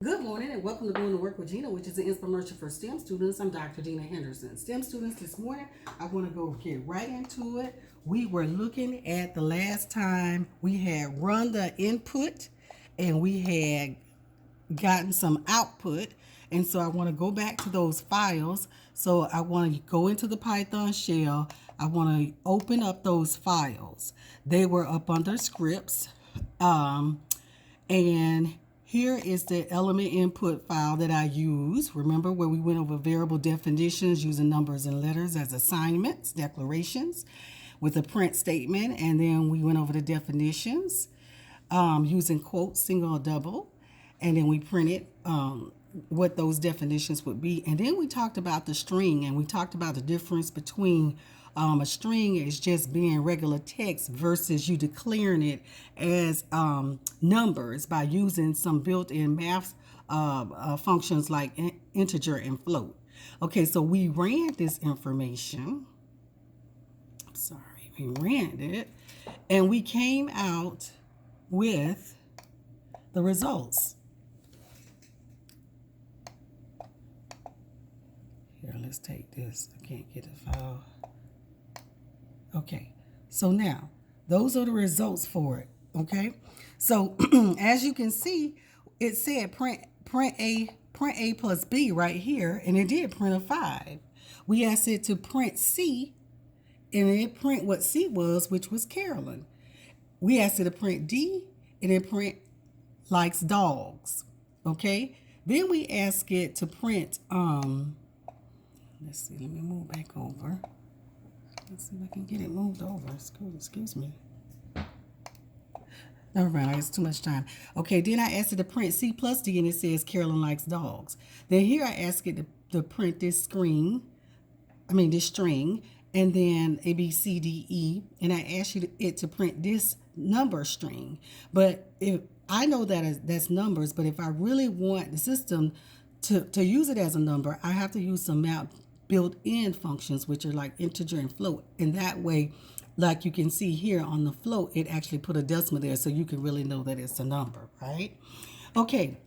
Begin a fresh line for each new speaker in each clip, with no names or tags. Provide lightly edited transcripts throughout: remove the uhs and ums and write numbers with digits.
Good morning and welcome to Doing the Work with Gena, which is an inspiration for STEM students. I'm Dr. Gena Henderson. STEM students, this morning, I want to go get right into it. We were looking at the last time we had run the input and we had gotten some output. And so I want to go back to those files. So I want to go into the Python shell. I want to open up those files. They were up under scripts. And here is the element input file that I use. Remember where we went over variable definitions using numbers and letters as assignments, declarations, with a print statement. And then we went over the definitions using quotes, single or double. And then we printed what those definitions would be. And then we talked about the string, and we talked about the difference between a string is just being regular text versus you declaring it as numbers by using some built-in math functions like integer and float. Okay, so we ran this information. Sorry, we ran it, and we came out with the results. Here, let's take this. I can't get the file. Okay, so now those are the results for it. Okay, so as you can see, it said print A plus B right here, and it did print a 5. We asked it to print C, and it print what C was, which was Carolyn. We asked it to print D, and it print likes dogs. Okay, then we asked it to print let's see, let me move back over. Let's see if I can get it moved over. Excuse me. Never mind, it's too much time. Okay, then I asked it to print C plus D, and it says Carolyn likes dogs. Then here I asked it to print this string, and then A, B, C, D, E, and I asked it to print this number string. But if I know that's numbers, but if I really want the system to use it as a number, I have to use some built-in functions, which are like integer and float. And that way, like you can see here on the float, it actually put a decimal there so you can really know that it's a number, right? Okay,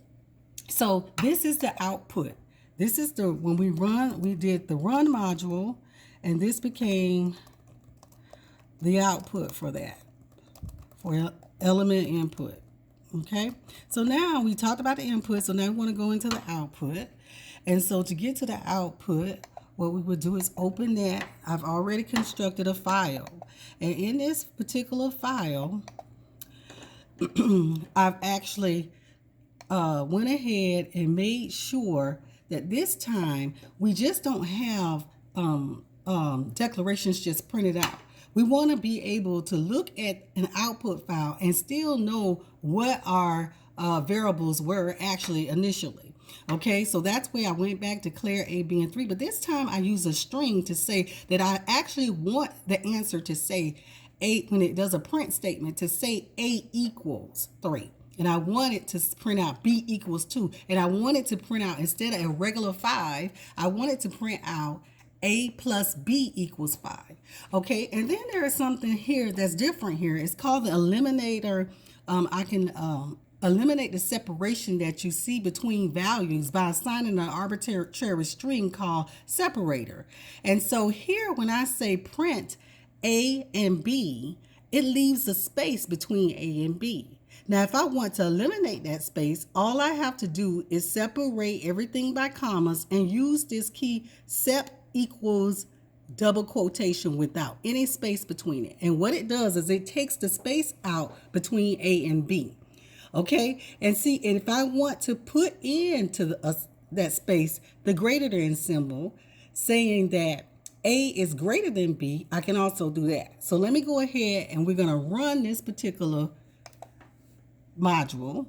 so this is the output. This is when we did the run module, and this became the output for that, for element input. Okay, so now we talked about the input, so now we want to go into the output. And so to get to the output, what we would do is open that. I've already constructed a file. And in this particular file, I've actually went ahead and made sure that this time we just don't have declarations just printed out. We want to be able to look at an output file and still know what our variables were actually initially. Okay, so that's where I went back, declare A, B, and 3. But this time I use a string to say that I actually want the answer to say A, when it does a print statement, to say A equals 3. And I want it to print out B equals 2. And I want it to print out, instead of a regular 5, I want it to print out A plus B equals 5. Okay, and then there is something here that's different here. It's called the eliminator. I can eliminate the separation that you see between values by assigning an arbitrary string called separator. And so here, when I say print A and B, it leaves a space between A and B. Now, if I want to eliminate that space, all I have to do is separate everything by commas and use this key sep equals double quotation without any space between it. And what it does is it takes the space out between A and B. Okay, and see, and if I want to put into that space the greater than symbol, saying that A is greater than B, I can also do that. So let me go ahead and we're going to run this particular module.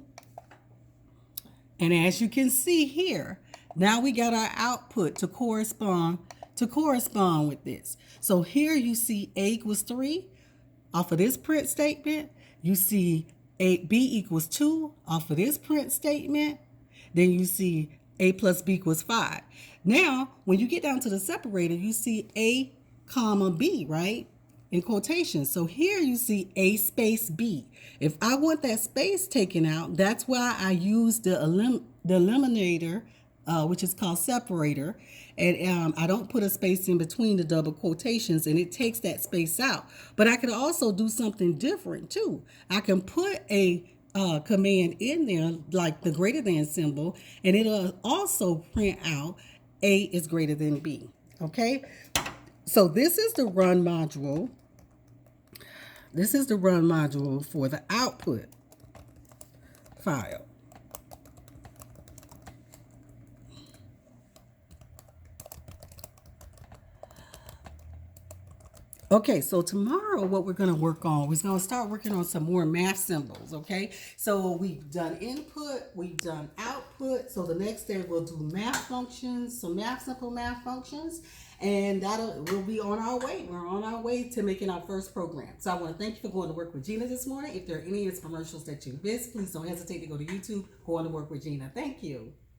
And as you can see here, now we got our output to correspond with this. So here you see A equals 3 off of this print statement. You see B equals 2 off of this print statement. Then you see A plus B equals 5. Now, when you get down to the separator, you see A comma B, right? in quotations. So here you see A space B. If I want that space taken out, that's why I use the eliminator, which is called separator, and I don't put a space in between the double quotations, and it takes that space out. But I could also do something different too. I can put a command in there, like the greater than symbol, and it'll also print out A is greater than B. Okay, so this is the run module. This is the run module for the output file. Okay, so tomorrow what we're going to work on, we're going to start working on some more math symbols, okay? So we've done input, we've done output. So the next day we'll do math functions, some simple math functions, and we'll be on our way. We're on our way to making our first program. So I want to thank you for going to work with Gena this morning. If there are any commercials that you missed, please don't hesitate to go to YouTube, go on to work with Gena. Thank you.